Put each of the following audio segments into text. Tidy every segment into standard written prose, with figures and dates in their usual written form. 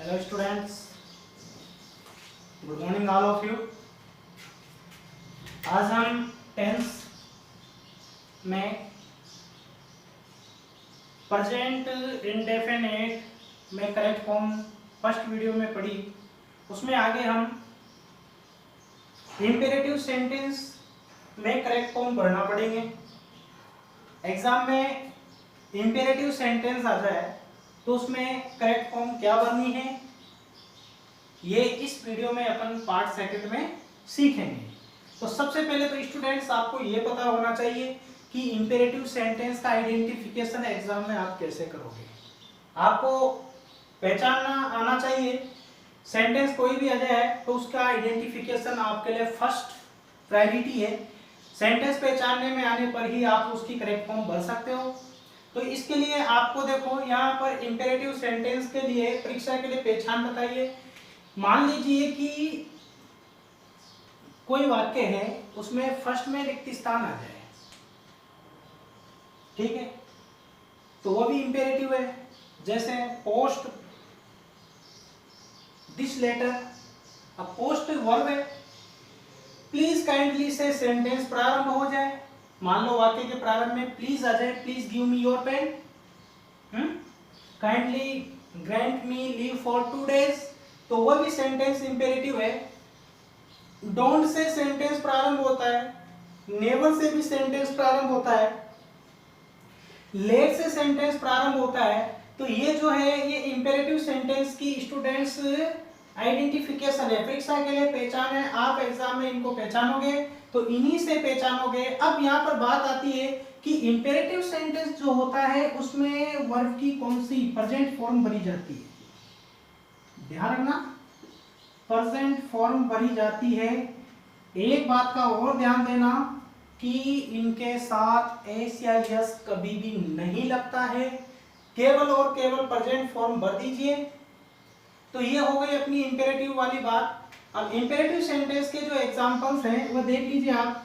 Hello students, good morning all of you. आज हम tense में प्रेजेंट इंडेफिनिट में करेक्ट फॉर्म फर्स्ट वीडियो में पढ़ी, उसमें आगे हम इंपेरेटिव सेंटेंस में करेक्ट फॉर्म पढ़ना पड़ेंगे। एग्जाम में इंपेरेटिव सेंटेंस आ जाए तो उसमें करेक्ट फॉर्म क्या भरनी है, ये इस वीडियो में अपन पार्ट सेकंड में सीखेंगे। तो सबसे पहले तो स्टूडेंट्स आपको ये पता होना चाहिए कि इंपेरेटिव सेंटेंस का आइडेंटिफिकेशन एग्जाम में आप कैसे करोगे। आपको पहचानना आना चाहिए। सेंटेंस कोई भी आ जाए तो उसका आइडेंटिफिकेशन आपके लिए फर्स्ट प्रायोरिटी है। सेंटेंस पहचानने में आने पर ही आप उसकी करेक्ट फॉर्म भर सकते हो। तो इसके लिए आपको देखो, यहाँ पर इंपेरेटिव सेंटेंस के लिए परीक्षा के लिए पहचान बताइए। मान लीजिए कि कोई वाक्य है, उसमें फर्स्ट में रिक्त स्थान आ जाए, ठीक है, तो वो भी इंपेरेटिव है। जैसे पोस्ट दिस लेटर, अब पोस्ट वर्ब है, प्लीज काइंडली से सेंटेंस प्रारंभ हो जाए। मान लो वाक्य के प्रारंभ में प्लीज आ जाए, please give me your pen, kindly grant me leave for 2 days, तो वह भी सेंटेंस इंपेरेटिव है। डोंट से सेंटेंस प्रारंभ होता है, नेवर से भी सेंटेंस प्रारंभ होता है, लेट से सेंटेंस प्रारंभ होता है। तो ये जो है ये इंपेरेटिव सेंटेंस की स्टूडेंट्स आइडेंटिफिकेशन है, परीक्षा के लिए पहचान है। आप एग्जाम में इनको पहचानोगे तो इन्हीं से पहचानोगे। अब यहाँ पर बात आती है कि इंपेरेटिव सेंटेंस जो होता है उसमें वर्ब की कौन सी प्रेजेंट फॉर्म भरी जाती है। ध्यान रखना, प्रेजेंट फॉर्म भरी जाती है। एक बात का और ध्यान देना कि इनके साथ एस या यस कभी भी नहीं लगता है, केवल और केवल प्रेजेंट फॉर्म भर दीजिए। तो ये हो गई अपनी इंपेरेटिव वाली बात। अब इंपेरेटिव सेंटेंस के जो एग्जांपल्स हैं वो देख लीजिए आप।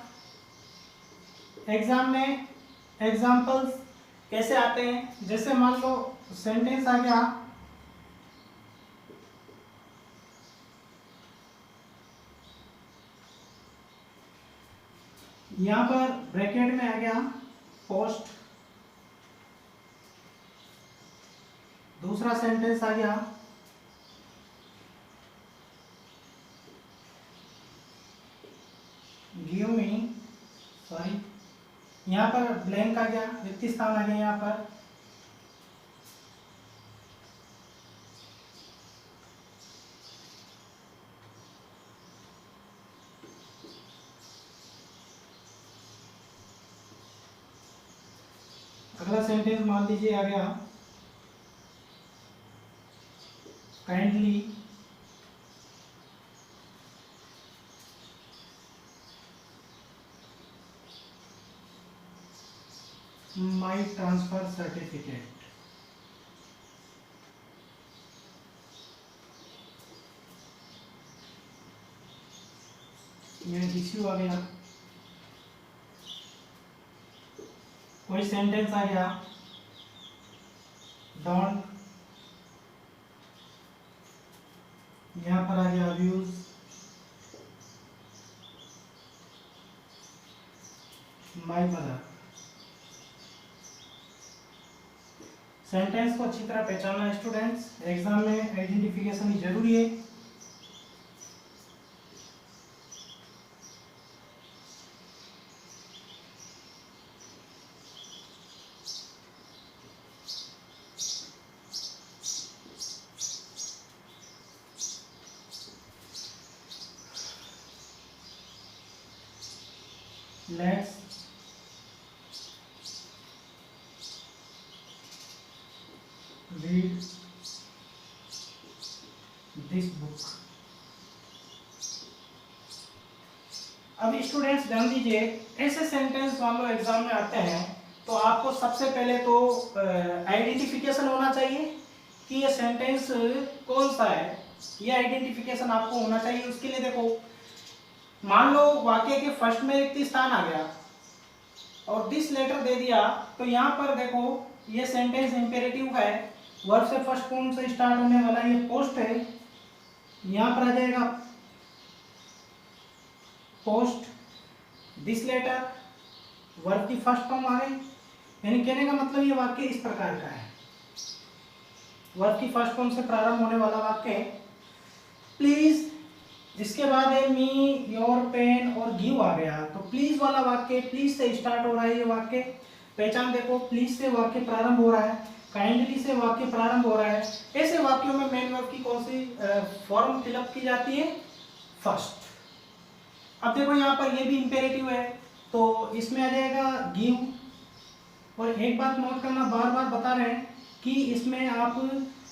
एग्जाम में एग्जांपल्स कैसे आते हैं, जैसे मान लो सेंटेंस आ गया, यहां पर ब्रैकेट में आ गया पोस्ट, दूसरा सेंटेंस आ गया गिव मी, सॉरी यहाँ पर ब्लैंक आ गया, रिक्त स्थान आ गया यहाँ पर। अगला सेंटेंस मान लीजिए आ गया काइंडली माई ट्रांसफर सर्टिफिकेट। ये इश्यू आ गया। कोई सेंटेंस आ गया डोंट, यहाँ पर आ गया अब्यूज माई मदर। सेंटेंस को अच्छी तरह पहचानना है स्टूडेंट्स, एग्जाम में आइडेंटिफिकेशन ही जरूरी है। Let's read this book। अब स्टूडेंट्स ध्यान दीजिए, ऐसे सेंटेंस मान लो एग्जाम में आते हैं तो आपको सबसे पहले तो आइडेंटिफिकेशन होना चाहिए कि ये सेंटेंस कौन सा है, ये आइडेंटिफिकेशन आपको होना चाहिए। उसके लिए देखो, मान लो वाक्य के फर्स्ट में रिक्त स्थान आ गया और दिस लेटर दे दिया, तो यहाँ पर देखो ये सेंटेंस इंपेरेटिव है। वर्ब से फर्स्ट फॉर्म से स्टार्ट होने वाला ये पोस्ट है, यहाँ पर आ जाएगा पोस्ट दिस लेटर, वर्ब की फर्स्ट फॉर्म आ गई। यानी कहने का मतलब ये वाक्य इस प्रकार का है, वर्ब की फर्स्ट फॉर्म से प्रारंभ होने वाला वाक्य है प्लीज, जिसके बाद है मी योर पेन और गिव आ गया। तो प्लीज वाला वाक्य प्लीज से स्टार्ट हो रहा है, ये वाक्य पहचान देखो, प्लीज से वाक्य प्रारंभ हो रहा है, काइंडली से वाक्य प्रारंभ हो रहा है। ऐसे वाक्यों में मेन वर्ब की कौन सी फॉर्म फिलअप की जाती है? फर्स्ट। अब देखो यहाँ पर ये भी इंपेरेटिव है, तो इसमें आ जाएगा गिव। और एक बात नोट करना, बार बार बता रहे हैं कि इसमें आप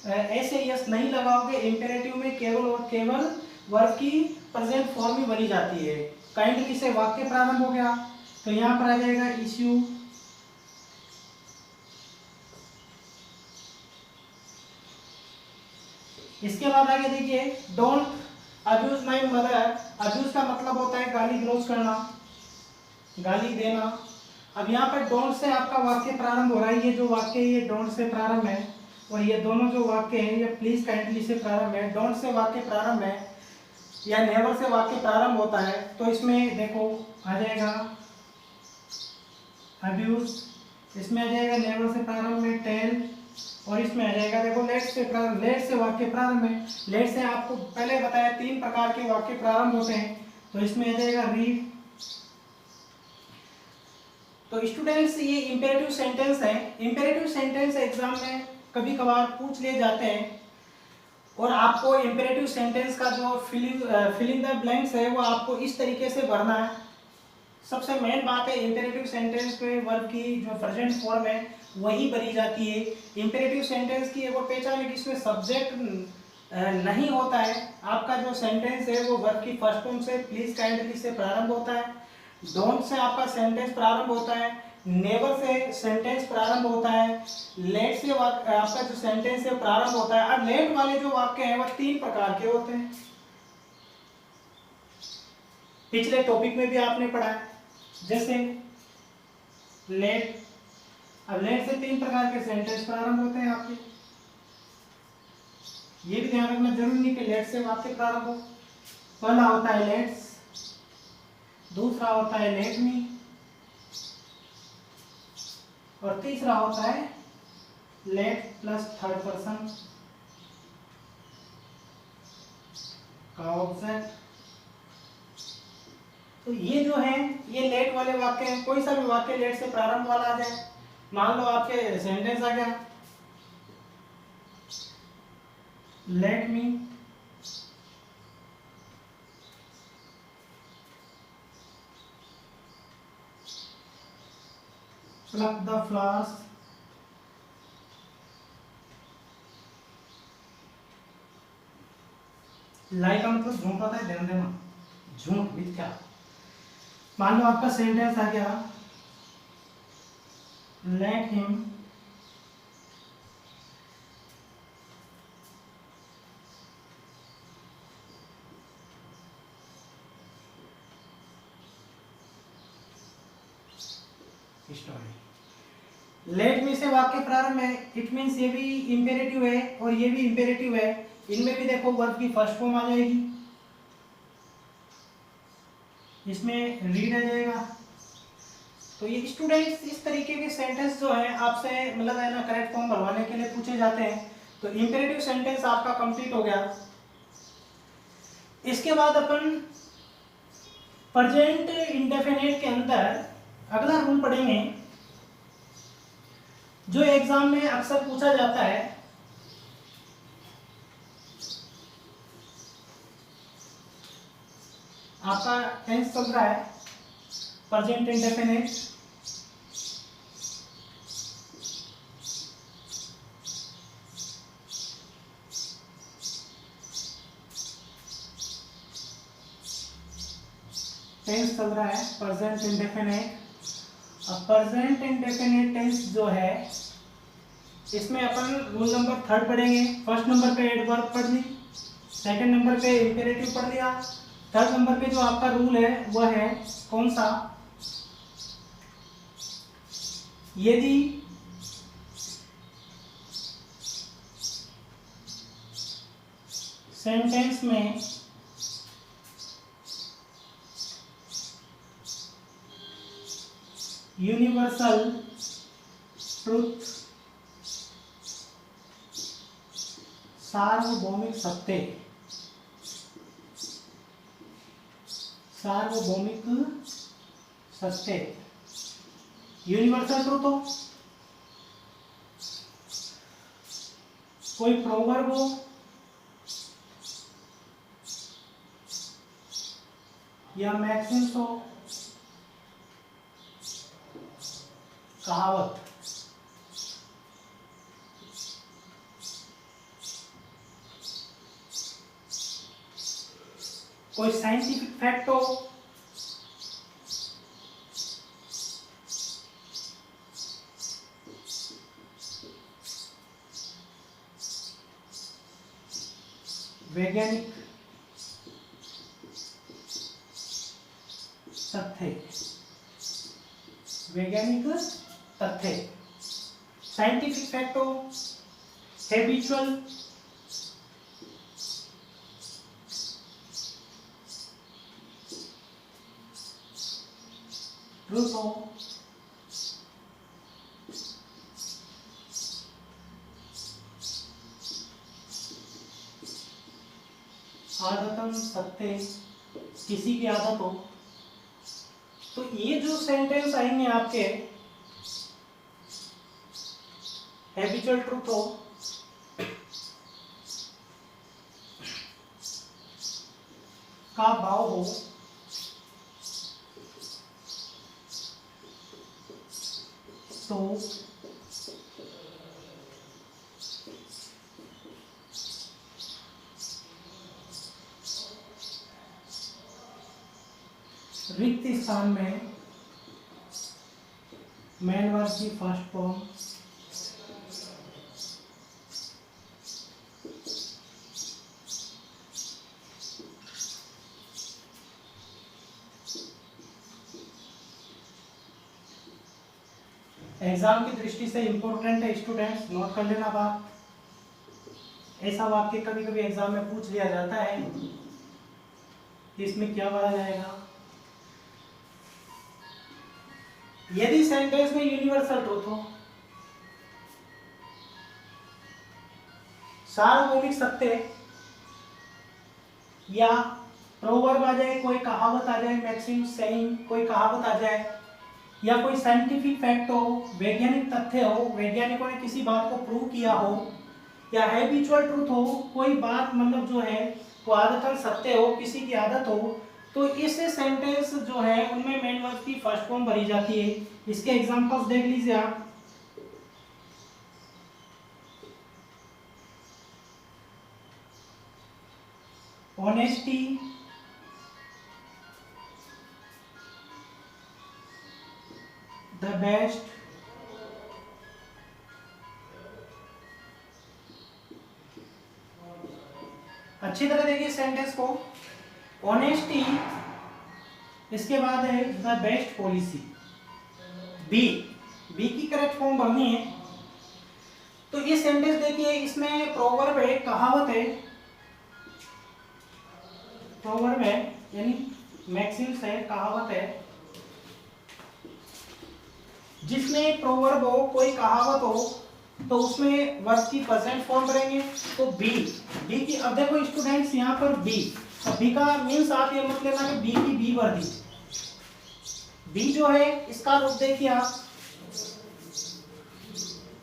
ऐसे यस नहीं लगाओगे, इंपेरेटिव में केवल और केवल वर्ब की प्रेजेंट फॉर्म ही बनी जाती है। काइंडली से वाक्य प्रारंभ हो गया, तो यहाँ पर आ जाएगा इश्यू। इसके बाद आगे देखिए don't abuse my mother. Abuse का मतलब होता है गाली गलौज करना, गाली देना। अब यहाँ पर डोंट से आपका वाक्य प्रारंभ हो रहा है, ये जो वाक्य ये डोंट से प्रारंभ है, और ये दोनों जो वाक्य हैं ये प्लीज काइंडली से प्रारंभ है। डोंट से वाक्य प्रारंभ है या नेवर से वाक्य प्रारंभ होता है, तो इसमें देखो आ जाएगा अब्यूज, इसमें आ जाएगा नेवर से प्रारंभ में टेल, और इसमें आ जाएगा देखो लेट से प्रारंभ, लेट से वाक्य प्रारंभ है। लेट से आपको पहले बताया 3 प्रकार के वाक्य प्रारंभ होते हैं, तो इसमें आ जाएगा रीड। तो स्टूडेंट्स ये इंपेरेटिव सेंटेंस है। इंपेरेटिव सेंटेंस एग्जाम में कभी कभार पूछ लिए जाते हैं, और आपको इंपेरेटिव सेंटेंस का जो फिलिंग द ब्लैंक्स है वो आपको इस तरीके से भरना है। सबसे मेन बात है इंपेरेटिव सेंटेंस में वर्ब की जो प्रेजेंट फॉर्म है वही भरी जाती है। इंपेरेटिव सेंटेंस की एक और पहचान है कि इसमें सब्जेक्ट नहीं होता है। आपका जो सेंटेंस है वो वर्ब की फर्स्ट फॉर्म से प्लीज काइंडली से प्रारंभ होता है, डोंट से आपका सेंटेंस प्रारंभ होता है, नेवर से सेंटेंस प्रारंभ होता है, लेट से आपका जो सेंटेंस है प्रारंभ होता है। अब लेट वाले जो वाक्य हैं वो 3 प्रकार के होते हैं, पिछले टॉपिक में भी आपने पढ़ा है। जैसे लेट, अब लेट से 3 प्रकार के सेंटेंस प्रारंभ होते हैं आपके, ये भी ध्यान रखना जरूरी नहीं कि लेट से वाक्य प्रारंभ हो। पहला होता है लेट्स, दूसरा होता है लेट मी, और तीसरा होता है लेट प्लस थर्ड पर्सन का ऑब्जेक्ट। तो ये जो है ये लेट वाले वाक्य हैं। कोई सा भी वाक्य लेट से प्रारंभ वाला आ जाए, मान लो आपके सेंटेंस आ गया let me pluck the flowers, लाई का मतलब झूठ होता है, ध्यान देना, झूठ मिथ्या। मान लो आपका सेंटेंस आ गया let him story. Let me से वाक्य प्रारंभ है, इट मीन्स ये भी इंपेरेटिव है और ये भी इंपेरेटिव है। इनमें भी देखो वर्ब की फर्स्ट फॉर्म आ जाएगी, इसमें रीड आ जाएगा। तो ये स्टूडेंट्स इस तरीके के सेंटेंस जो है आपसे मतलब है ना करेक्ट फॉर्म भरवाने के लिए पूछे जाते हैं। तो इंपेरेटिव सेंटेंस आपका कंप्लीट हो गया। इसके बाद अपन प्रेजेंट इंडेफिनिट के अंदर अगला रूल पढ़ेंगे जो एग्जाम में अक्सर पूछा जाता है। आपका टेंस चल रहा है प्रेजेंट इंडेफिनिट, टेंस चल रहा है प्रेजेंट इंडेफिनिट। अब प्रेजेंट इंडेफिनिट टेंस जो है इसमें अपन रूल नंबर 3 पढ़ेंगे। फर्स्ट नंबर पे एडवर्ब पढ़ ली, सेकंड नंबर पे इंपेरेटिव पढ़ लिया, थर्ड नंबर पे जो आपका रूल है वह है कौन सा, यदि सेंटेंस में यूनिवर्सल ट्रुथ, सार्वभौमिक सत्य, सार्वभौमिक सत्य, यूनिवर्सल ट्रुथ हो, कोई प्रोवर्ब हो या मैक्सिम्स हो, कहावत, कोई साइंटिफिक फैक्ट हो, वैज्ञानिक तथ्य, वैज्ञानिक तथ्य, साइंटिफिक फैक्ट हो, हैबिचुअल ट्रुथ हो, आदतन सत्य, किसी की आदत हो। तो ये जो सेंटेंस आएंगे आपके, हैबिचुअल ट्रुथ हो, का भाव हो, तो रिक्त स्थान में मैन वर्ब की फर्स्ट फॉर्म एग्जाम की दृष्टि से इंपॉर्टेंट है, स्टूडेंट्स नोट कर लेना बात। ऐसा वाक्य कभी कभी एग्जाम में पूछ लिया जाता है कि इसमें क्या बोला जाएगा। यदि सेंटेंस में यूनिवर्सल ट्रुथ हो, सार्वभौमिक सत्य, या प्रोवर्ब आ जाए, कोई कहावत आ जाए, मैक्सिम सेइंग कोई कहावत आ जाए, या कोई साइंटिफिक फैक्ट हो, वैज्ञानिक तथ्य हो, वैज्ञानिकों ने किसी बात को प्रूव किया हो, या हैबिचुअल ट्रुथ हो, कोई बात मतलब जो है वो आदतन सत्य हो, किसी की आदत हो, तो इस सेंटेंस जो है उनमें मेन वर्ब की फर्स्ट फॉर्म भरी जाती है। इसके एग्जांपल्स देख लीजिए आप। ऑनेस्टी, द बेस्ट, अच्छी तरह देखिए सेंटेंस को। ऑनेस्टी, इसके बाद है the best policy, be, be की करेक्ट फॉर्म भरनी है। तो ये सेंटेंस देखिए, इसमें प्रोवर्ब है, कहावत है, प्रोवर्ब है यानी मैक्सिम्स है, कहावत है। जिसमें प्रोवर्ब हो, कोई कहावत हो, तो उसमें वर्ब की प्रेजेंट फॉर्म करेंगे। तो बी, बी की, अब देखो स्टूडेंट्स यहाँ पर बी, अब बी का मीन्स आप ये मत लेना कि बी की बी वर्दी। बी जो है इसका रूप देखिए आप,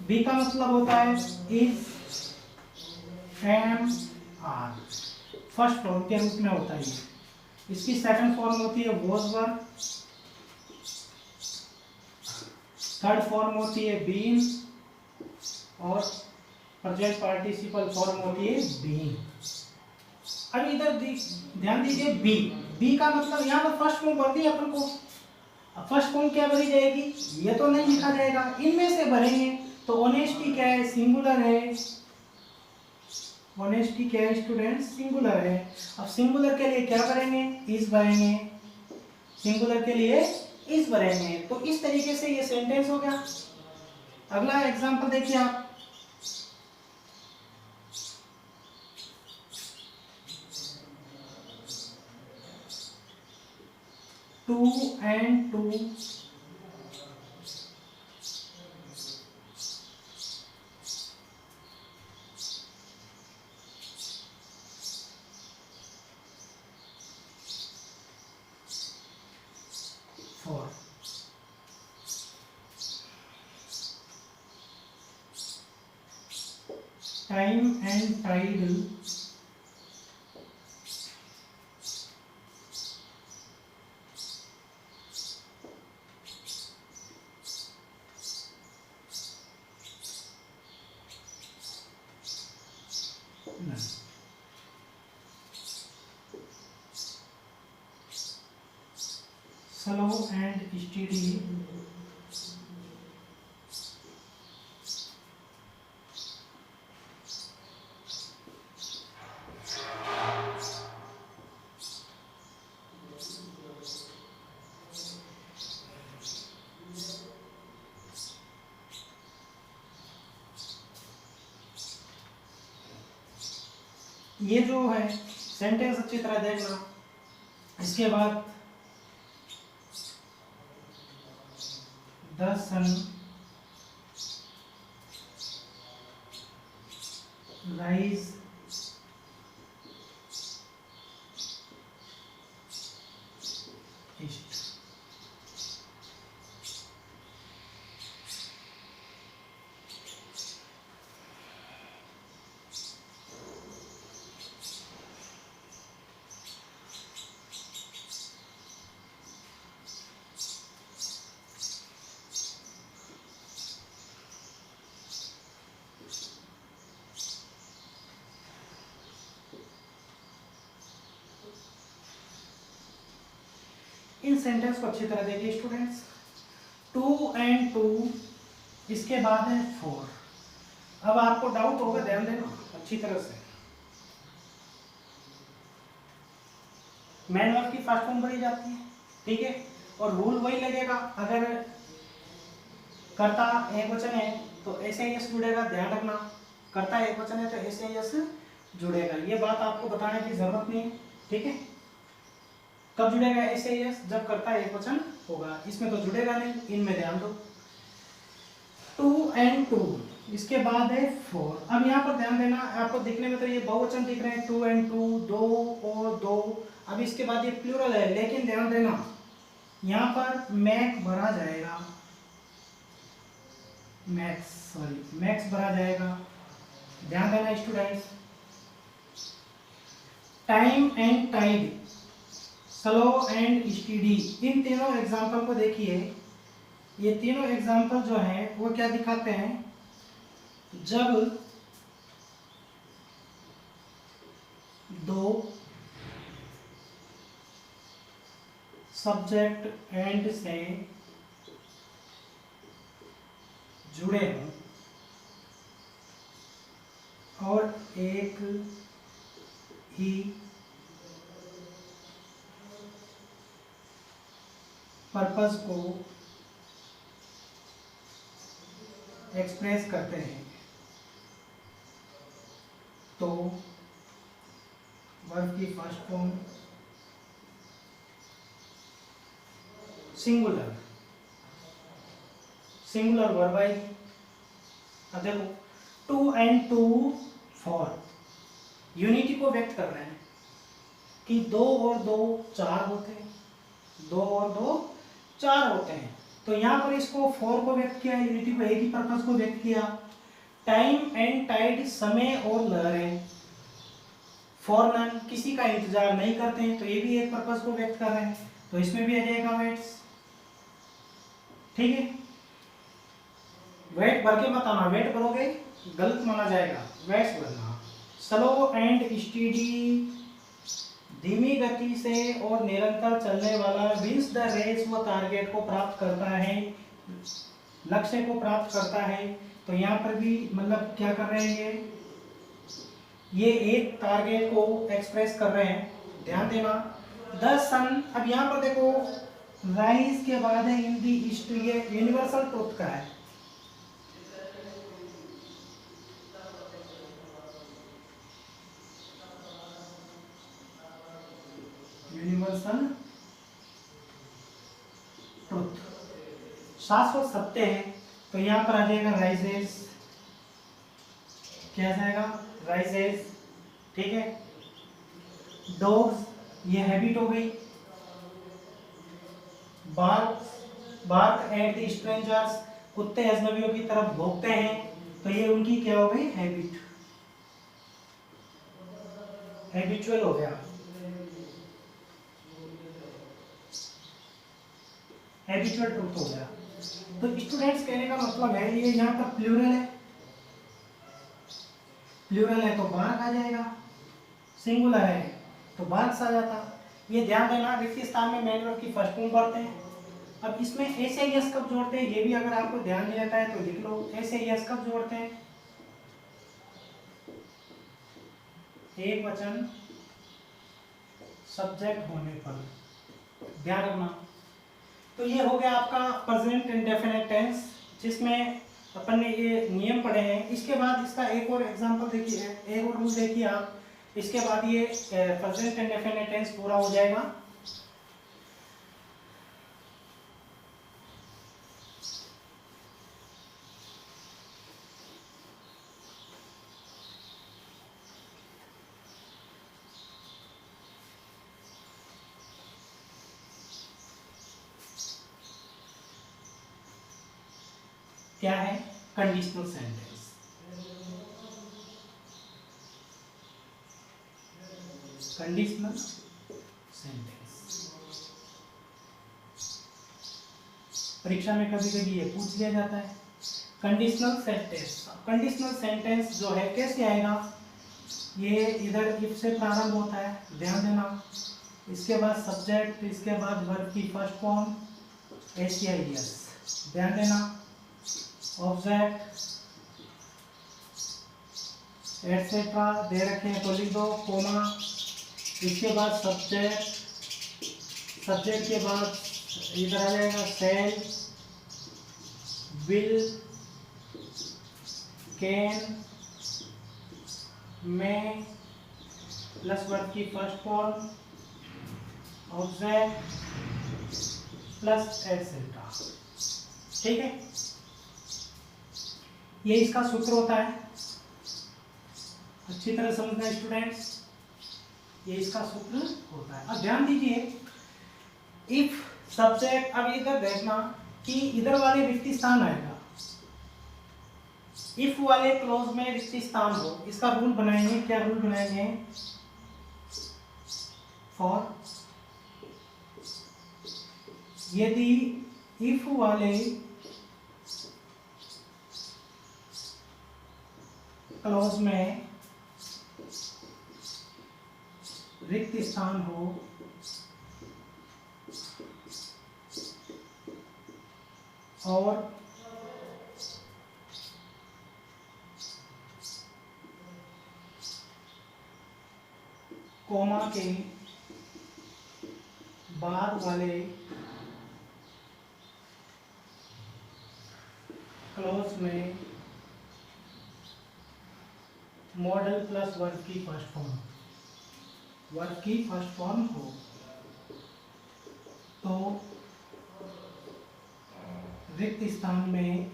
बी का मतलब होता है is, am, are, first form के रूप में होता है ये। इसकी सेकंड फॉर्म होती है वॉज वर, थर्ड फॉर्म होती है बीन, और प्रेजेंट पार्टिसिपल फॉर्म होती है बीइंग। अब इधर ध्यान दीजिए, बी, बी का मतलब यहाँ पर फर्स्ट फॉर्म भर दी अपन को। अब फर्स्ट फॉर्म क्या भरी जाएगी, ये तो नहीं लिखा जाएगा, इनमें से भरेंगे। तो ऑनेस्टी क्या है, सिंगुलर है, ऑनेस्टी क्या है स्टूडेंट, सिंगुलर है। अब सिंगुलर के लिए क्या करेंगे, इज भरेंगे, सिंगुलर के लिए इज भरेंगे। तो इस तरीके से ये सेंटेंस हो गया। अगला एग्जांपल देखिए आप, 2 and 2 4. Time and tide slow and steady ये जो है सेंटेंस अच्छी तरह देखना। इसके बाद द सन राइज ईस्ट। इन सेंटेंस को अच्छी तरह देखिए स्टूडेंट्स। 2 and 2, इसके बाद है 4। अब आपको डाउट होगा, ध्यान देना अच्छी तरह से। मैन वर्ब की फर्स्ट फॉर्म भरी जाती है, ठीक है, और रूल वही लगेगा। अगर कर्ता एक वचन है तो ऐसे एस जुड़ेगा, ध्यान रखना। कर्ता एक वचन है तो ऐसे एस जुड़ेगा, ये बात आपको बताने की जरूरत नहीं है, ठीक है। कब जुड़ेगा ऐसे एस? जब कर्ता एक वचन होगा, इसमें तो जुड़ेगा नहीं, इनमें ध्यान दो। 2 and 2, इसके बाद है 4। अब यहाँ पर ध्यान देना, आपको दिखने में तो ये बहुवचन दिख रहे हैं, 2 and 2, 2 और 2। अब इसके बाद ये प्लूरल है, लेकिन ध्यान देना यहाँ पर मैक भरा जाएगा, मैक्स भरा जाएगा, ध्यान देना students. Time and tide, slow and steady, इन तीनों एग्जाम्पल को देखिए। ये तीनों एग्जाम्पल जो हैं वो क्या दिखाते हैं? जब दो सब्जेक्ट एंड से जुड़े हों और एक ही पर्पस को एक्सप्रेस करते हैं तो वर्ब की first form singular verb I. अब देखो 2 and 2, 4 यूनिटी को व्यक्त कर रहे हैं कि 2 और 2 4 होते हैं, 2 और 2 4 होते हैं। तो यहाँ पर इसको 4 को व्यक्त किया, यूनिटी को, एक ही पर्पस को व्यक्त किया। टाइम एंड टाइड, समय और लहरें, फॉर नन, किसी का इंतजार नहीं करते हैं, तो ये भी एक पर्पस को व्यक्त कर रहे हैं, तो इसमें भी आ जाएगा वेट्स, ठीक है। वेट भर के मत आना, वेट भरोगे गलत माना जाएगा, वेट्स भरना। स्लो एंड स्टीडी, धीमी गति से और निरंतर चलने वाला, विंस द रेस, वो टारगेट को प्राप्त करता है, लक्ष्य को प्राप्त करता है। तो यहाँ पर भी मतलब क्या कर रहे हैं, ये एक टारगेट को एक्सप्रेस कर रहे हैं, ध्यान देना। द सन, अब यहाँ पर देखो राइज के बाद है इन दी ईस्ट, ये यूनिवर्सल ट्रुथ का है। यूनिवर्सल शाश्वत सत्य है, तो यहाँ पर आ जाएगा राइजेस, क्या आ जाएगा राइजेस, ठीक है। डॉग्स, ये हैबिट हो गई। बार्क एट द स्ट्रेंजर्स, कुत्ते अजनबियों की तरफ भौंकते हैं, तो ये उनकी क्या हो गई हैबिट, हैबिचुअल हो गया, हैबिचुअल ट्रूथ हो गया। तो स्टूडेंट्स कहने का मतलब है ये यहाँ पर प्लूरल है, प्लूरल है तो बार्क आ जाएगा, सिंगुलर है तो बार्क्स आ जाता। ये ध्यान देना, रिक्त स्थान में मेन वर्ब की फर्स्ट फॉर्म पढ़ते हैं। अब इसमें ऐसे यस कब जोड़ते हैं, ये भी अगर आपको ध्यान नहीं रहता है तो लिख लो, ऐसे यस कब जोड़ते हैं, एक वचन सब्जेक्ट होने पर, ध्यान रखना। तो ये हो गया आपका प्रेजेंट इंडेफिनिट टेंस, जिसमें अपन ने ये नियम पढ़े हैं। इसके बाद इसका एक और एग्जांपल देखिए, एक और रूल देखिए आप, इसके बाद ये प्रेजेंट इंडेफिनिट टेंस पूरा हो जाएगा। क्या है कंडीशनल सेंटेंस। कंडीशनल सेंटेंस परीक्षा में कभी कभी ये पूछ लिया जाता है। कंडीशनल सेंटेंस, कंडीशनल सेंटेंस जो है कैसे आएगा, ये इधर इफ से प्रारंभ होता है, ध्यान देना। इसके बाद सब्जेक्ट, इसके बाद वर्ब की फर्स्ट फॉर्म एस, ध्यान देना। ऑब्जेक्ट एटसेट्रा दे रखे हैं तो लिख दो, कोमा। इसके बाद सब्जेक्ट, सब्जेक्ट के बाद इधर आ जाएगा सेल, विल, कैन, में, प्लस वर्ब की first form object plus etcetera, ठीक है। ये इसका सूत्र होता है, अच्छी तरह समझना स्टूडेंट्स, ये इसका सूत्र होता है। अब ध्यान दीजिए, इफ सब्जेक्ट, अब इधर देखना कि इधर वाले रिक्त स्थान आएगा, इफ वाले क्लोज में रिक्त स्थान हो, इसका रूल बनाएंगे। क्या रूल बनाएंगे, फॉर यदि इफ वाले क्लॉज में रिक्त स्थान हो और कोमा के बाद वाले क्लॉज में मॉडल प्लस वर्ब की फर्स्ट फॉर्म, वर्ब की फर्स्ट फॉर्म हो, तो रिक्त स्थान में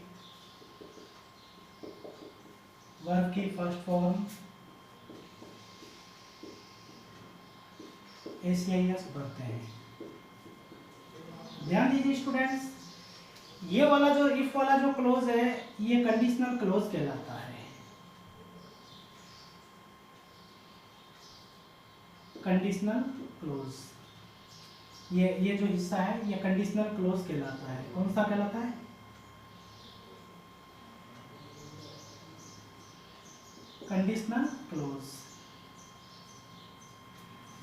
वर्ब की फर्स्ट फॉर्म एस बढ़ते हैं। ध्यान दीजिए स्टूडेंट्स, ये वाला जो इफ वाला जो क्लोज है ये कंडीशनल क्लोज कहलाता है। कंडीशनल क्लोज, ये जो हिस्सा है ये कंडीशनल क्लोज कहलाता है। कौन सा कहलाता है, कंडीशनल क्लोज।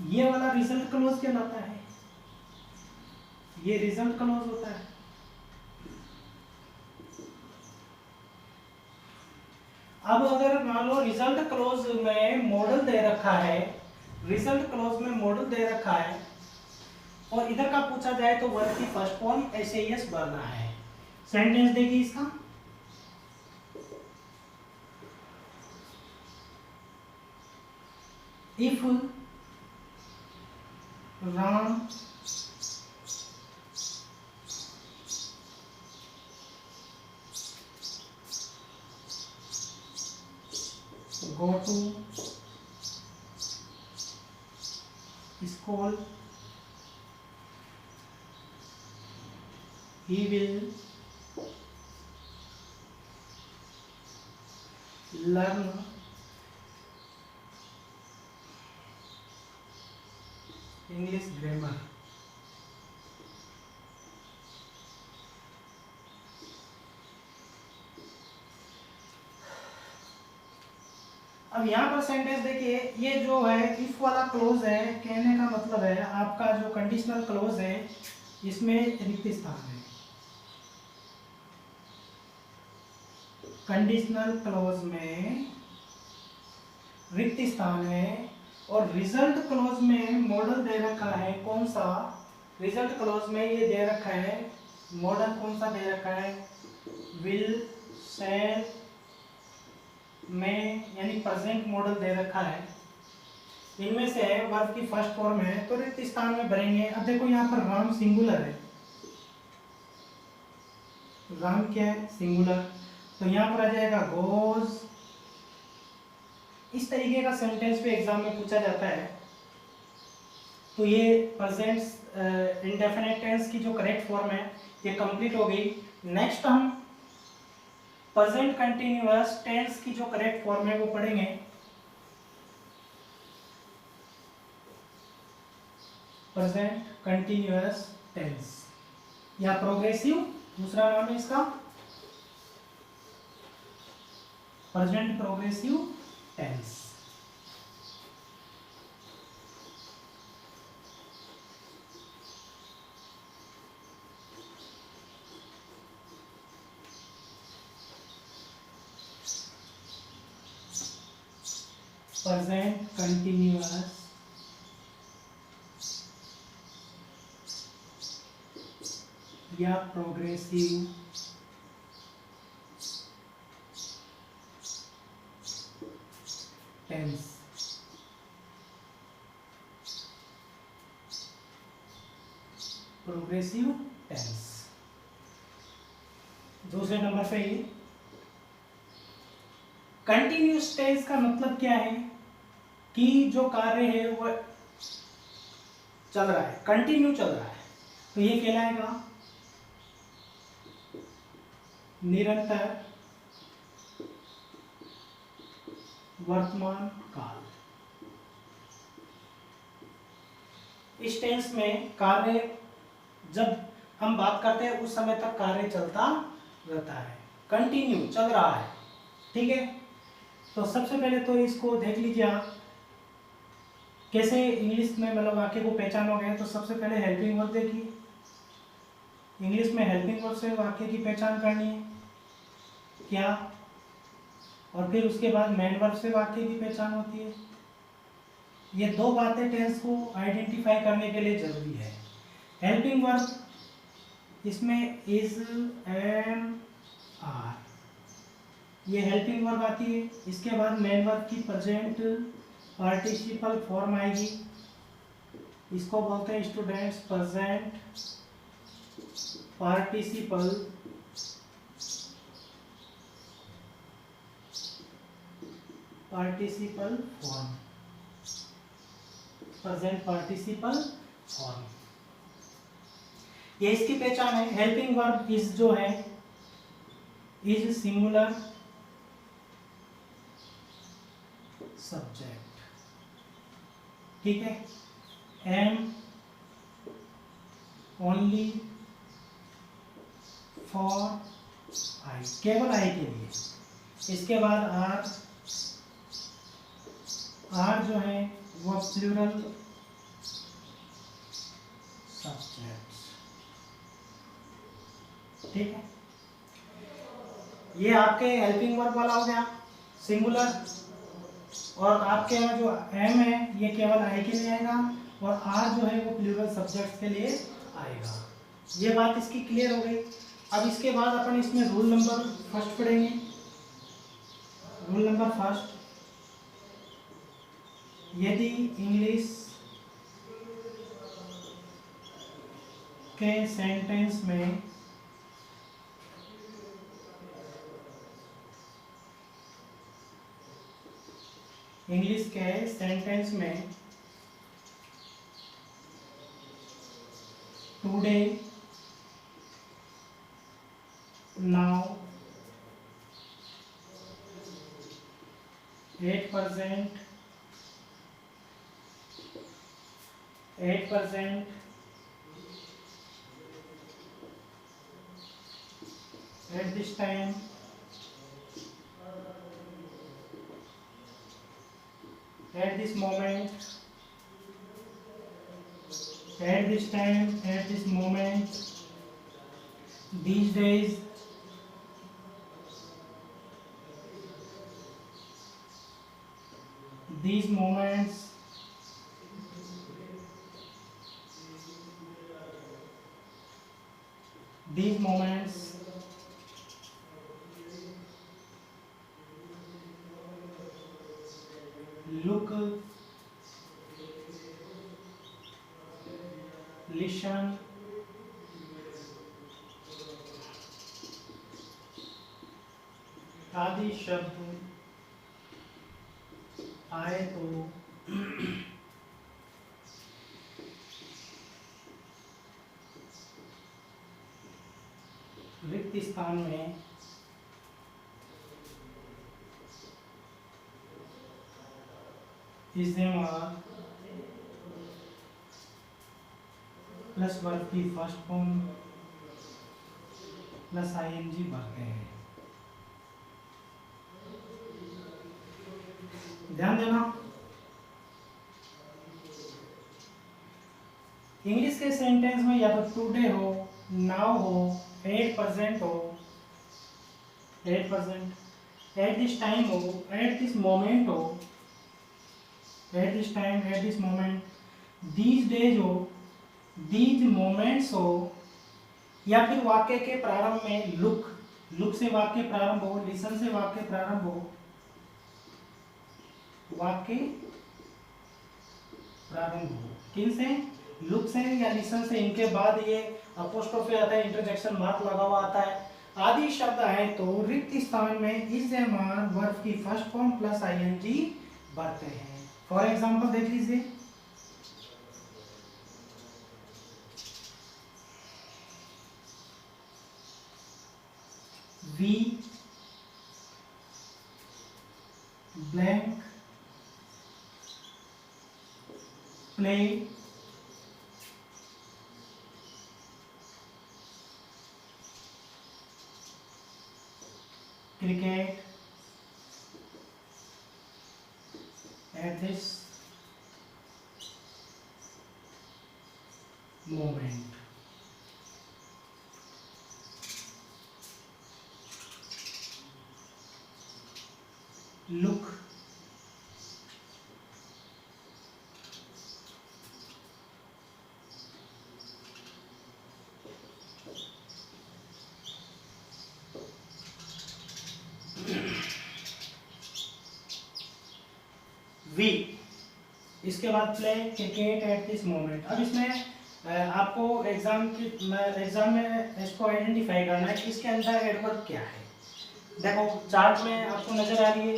ये वाला रिजल्ट क्लोज कहलाता है, ये रिजल्ट क्लोज होता है। अब अगर मान लो रिजल्ट क्लोज में मॉडल दे रखा है, रिजल्ट क्लोज में मॉडल दे रखा है और इधर का पूछा जाए तो वर्ब की फर्स्ट फॉर्म एस भरना है। सेंटेंस देखिए इसका, if Ram go to school, he will learn English grammar. अब यहाँ पर सेंटेंस देखिए, ये जो है इफ वाला क्लोज है, कहने का मतलब है आपका जो कंडीशनल क्लोज है इसमें रिक्त स्थान है। कंडीशनल क्लोज में रिक्त स्थान है और रिजल्ट क्लोज में मॉडल दे रखा है। कौन सा? रिजल्ट क्लोज में ये दे रखा है मॉडल, कौन सा दे रखा है? विल, शैल, में, यानी प्रेजेंट मॉडल दे रखा है। इनमें से वर्ब की फर्स्ट फॉर्म है तो रिक्त स्थान में भरेंगे। अब देखो यहाँ पर राम सिंगुलर है, राम क्या है? सिंगुलर, तो यहाँ पर आ जाएगा गोज। इस तरीके का सेंटेंस भी एग्जाम में पूछा जाता है। तो ये प्रेजेंट इंडेफिनिट टेंस की जो करेक्ट फॉर्म है ये कंप्लीट हो गई। नेक्स्ट हम प्रेजेंट कंटिन्यूअस टेंस की जो करेक्ट फॉर्म है वो पढ़ेंगे। प्रेजेंट कंटिन्यूअस टेंस या प्रोग्रेसिव, दूसरा नाम है इसका present progressive tense. Present continuous या प्रोग्रेसिव टेंस। प्रोग्रेसिव टेंस दूसरे नंबर पे ही। कंटिन्यूअस टेंस का मतलब क्या है कि जो कार्य है वो चल रहा है, कंटिन्यू चल रहा है, तो ये कहलाएगा निरंतर वर्तमान काल। इस टेंस में कार्य जब हम बात करते हैं उस समय तक कार्य चलता रहता है, कंटिन्यू चल रहा है। ठीक है, तो सबसे पहले तो इसको देख लीजिए आप कैसे इंग्लिश में मतलब वाक्य को पहचानोगे। तो सबसे पहले हेल्पिंग वर्ब देखिए, इंग्लिश में हेल्पिंग वर्ब से वाक्य की पहचान करनी है क्या, और फिर उसके बाद मेन वर्ब से वाक्य की पहचान होती है। ये दो बातें टेंस को आइडेंटिफाई करने के लिए जरूरी है। हेल्पिंग वर्ब इसमें इज, एम, आर, ये हेल्पिंग वर्ब आती है। इसके बाद मेन वर्ब की प्रेजेंट पार्टिसिपल फॉर्म आएगी, इसको बोलते हैं students present participle form, present participle form, ये इसकी पहचान है। हेल्पिंग वर्ब इज जो है इज सिंगुलर सब्जेक्ट, ठीक है, एम ओनली फॉर आई, केवल आई के लिए। इसके बाद आर, आर जो है वो प्लूरल सब्जेक्ट्स, ठीक है। ये आपके हेल्पिंग वर्ब वाला हो गया सिंगुलर, और आपके यहाँ जो एम है ये केवल आई के लिए आएगा, और आर जो है वो प्लूरल सब्जेक्ट्स के लिए आएगा। ये बात इसकी क्लियर हो गई। अब इसके बाद अपन इसमें रूल नंबर फर्स्ट पढ़ेंगे। रूल नंबर फर्स्ट, यदि इंग्लिश के सेंटेंस में इंग्लिश के सेंटेंस में today, now, 8%, 8%, at this time, at this moment, at this time, at this moment, these days, these moments, these moments, look, listen, आदि शब्द आए तो रिक्त स्थान में इस्तेमाल प्लस वर्ब की फर्स्ट फॉर्म प्लस आईएनजी भरते हैं। ध्यान देना, इंग्लिश के सेंटेंस में या तो टुडे हो, नाउ हो, 8% हो, 8%, एट दिस टाइम हो, एट दिस मोमेंट हो, at this time, eight this moment, these days हो, दीज मोमेंट्स हो, या फिर वाक्य के प्रारंभ में लुक, लुक से वाक्य प्रारंभ हो, लिसन से वाक्य प्रारंभ हो, वाक्य प्रारंभ हो किन से, लुक से या लिसन से, इनके बाद ये अपोस्ट्रोफी आता है, इंटरजेक्शन मार्क लगा हुआ आता है, आदि शब्द आए तो रिक्त स्थान में इस्तेमाल वर्ब की फर्स्ट फॉर्म प्लस आईएनजी भरते हैं। फॉर एग्जांपल देख लीजिए, we blank play cricket at this moment. Look, we, इसके बाद play cricket at this moment. अब इसमें आपको एग्जाम में इसको आइडेंटिफाई करना है कि इसके अंदर एडवर्ब क्या है। देखो चार्ट में आपको नजर आ रही है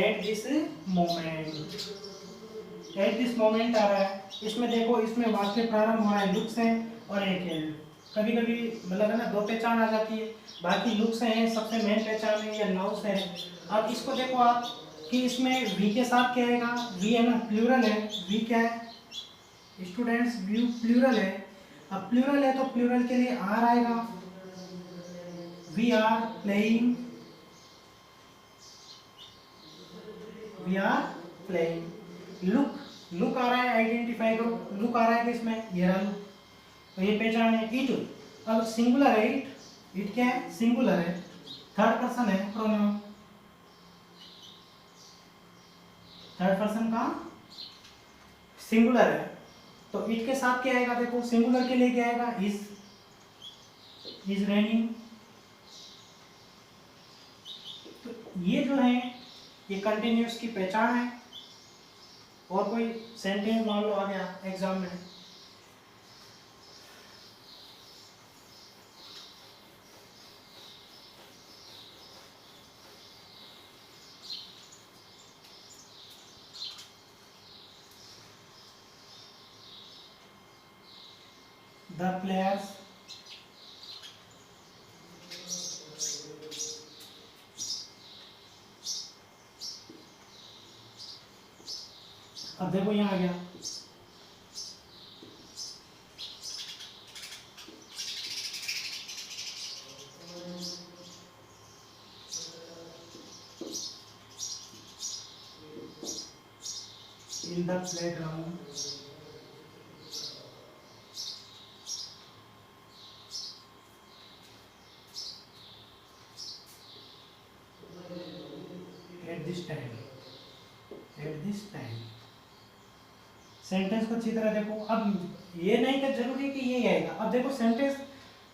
at this moment, at this moment आ रहा है, इसमें देखो इसमें वाक्य प्रारंभ हो रहा है लुक से और एक है, कभी कभी मतलब है ना दो पहचान आ जाती है, बाकी लुक से है, सबसे मेन पहचान है या नाउ से है। अब इसको देखो आप कि इसमें वी के साथ क्या आएगा, वी है ना प्लूरल है, वी क्या है स्टूडेंट्स, वी प्लूरल है। अब प्लूरल है तो प्लूरल के लिए आर आएगा, we are playing, we are playing. Look, look आ रहा है, आइडेंटिफाई करो, लुक आ रहा है किसमें, ये रहा लुक, तो ये पहचान है। इट, अब सिंगुलर है, इट क्या है सिंगुलर है, थर्ड पर्सन है प्रोनाउन, थर्ड पर्सन का सिंगुलर है, तो इट के साथ क्या आएगा, देखो सिंगुलर के लिए क्या आएगा, इज रेनिंग। तो ये जो है ये कंटिन्यूअस की पहचान है। और कोई सेंटेंस मान लो आ गया एग्जाम में, द प्लेयर्स अब देखो यहाँ आ गया, in the playground at this time. Sentence को अच्छी तरह देखो। अब ये नहीं कि जरूरी कि ये आएगा। अब देखो सेंटेंस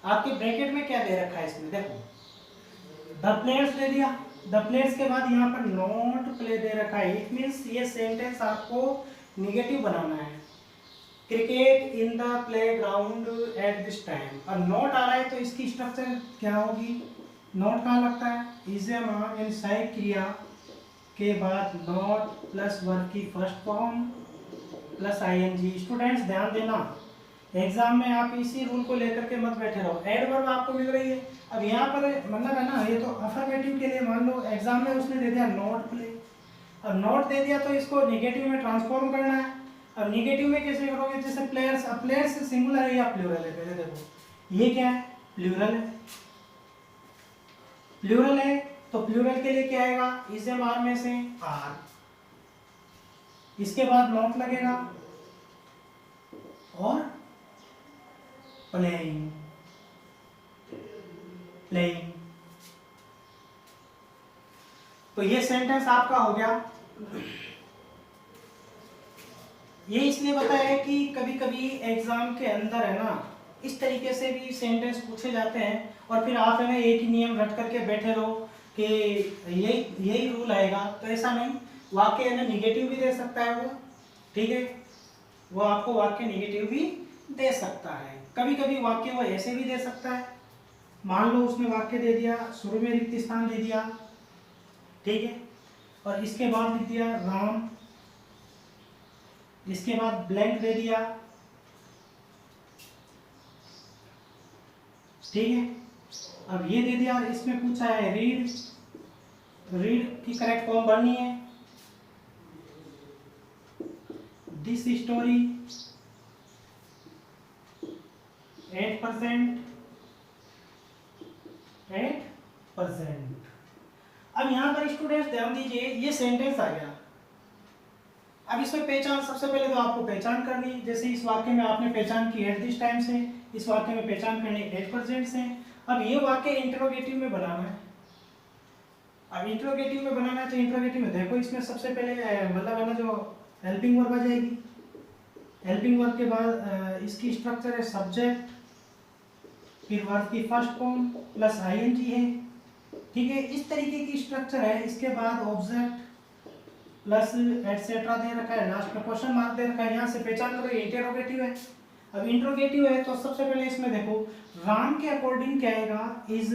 आपके ब्रैकेट में क्या दे रखा है इसमें, देखो द प्लेयर्स दे दिया, द प्लेयर्स के बाद यहाँ पर नॉट प्ले दे रखा है। इट मीन्स ये सेंटेंस आपको निगेटिव बनाना है। Cricket in the playground at this time. अब नॉट आ रहा है तो इसकी स्ट्रक्चर क्या होगी, नॉट कहाँ लगता है, इज़म यानी सहायक क्रिया के बाद नॉट प्लस वर्ब की first form plus ING. Students ध्यान देना, एग्जाम में आप इसी रूल को लेकर के मत बैठे रहो। एडवर्ब आपको मिल रही है, अब यहाँ पर मतलब है ना, ये तो अफर्मेटिव के लिए मान लो एग्जाम में उसने दे दिया नॉट प्ले। अब नॉट दे दिया तो इसको निगेटिव में ट्रांसफॉर्म करना है। अब निगेटिव में कैसे करोगे, जैसे प्लेयर्स, अब प्लेयर्स सिंगुलर है या प्लूरल है, पहले देखो ये क्या है, प्लूरल है। प्लूरल है तो प्लूरल के लिए क्या आएगा, इज़म आर में से आर, इसके बाद नॉट लगेगा और प्लेइंग, प्लेइंग। तो ये सेंटेंस आपका हो गया। ये इसलिए बताया है कि कभी कभी एग्जाम के अंदर है ना, इस तरीके से भी सेंटेंस पूछे जाते हैं और फिर आप है ना एक ही नियम रट करके बैठे रहो कि यही रूल आएगा, तो ऐसा नहीं। वाक्य है ना निगेटिव भी दे सकता है वो, ठीक है, वो आपको वाक्य निगेटिव भी दे सकता है। कभी कभी वाक्य वो ऐसे भी दे सकता है, मान लो उसने वाक्य दे दिया, शुरू में रिक्त स्थान दे दिया, ठीक है, और इसके बाद लिख दिया राम, इसके बाद ब्लैंक दे दिया, ठीक है। अब ये दे दिया, इसमें पूछा है रीड, रीड की करेक्ट फॉर्म भरनी है, दिस स्टोरी 8%। अब यहाँ पर स्टूडेंट्स ध्यान दीजिए, ये सेंटेंस आ गया। अब इसमें पहचान, सबसे पहले तो आपको पहचान करनी, जैसे इस वाक्य में आपने पहचान की एट दिस टाइम से, इस वाक्य में पहचान करनी 8% से। अब ये वाक्य इंटरोगेटिव में बनाना है। अब इंटरोगेटिव में बनाना है तो इंटरोगेटिव में देखो, इसमें सबसे पहले मतलब है ना जो हेल्पिंग वर्ब आ जाएगी। हेल्पिंग वर्ब के बाद इसकी स्ट्रक्चर है सब्जेक्ट, फिर वर्ब की फर्स्ट फॉर्म प्लस आईएनजी है, ठीक है, इस तरीके की स्ट्रक्चर है। इसके बाद ऑब्जेक्ट प्लस एटसेट्रा दे रखा है, लास्ट में क्वेश्चन मार्क दे रखा है। यहाँ से पहचान करो ये इंटरोगेटिव है। अब इंटरोगेटिव है तो सबसे पहले इसमें देखो राम के अकॉर्डिंग क्या आएगा, इज,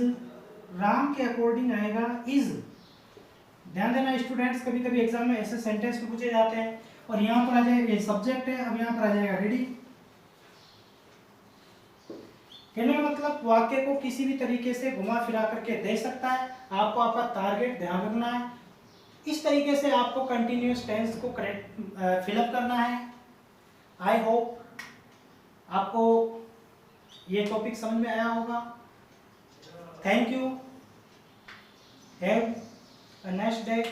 राम के अकॉर्डिंग आएगा इज। ध्यान देना स्टूडेंट्स, कभी कभी एग्जाम में ऐसे सेंटेंस पूछे जाते हैं और यहाँ पर आ जाएगा ये सब्जेक्ट है, अब यहाँ पर आ जाएगा रेडी। कहने का मतलब वाक्य को किसी भी तरीके से घुमा फिरा करके दे सकता है। आपको आपका टारगेट ध्यान रखना है, इस तरीके से आपको कंटिन्यूअस टेंस को करेक्ट फिलअप करना है। आई होप आपको ये टॉपिक समझ में आया होगा। Thank you, have a nice day.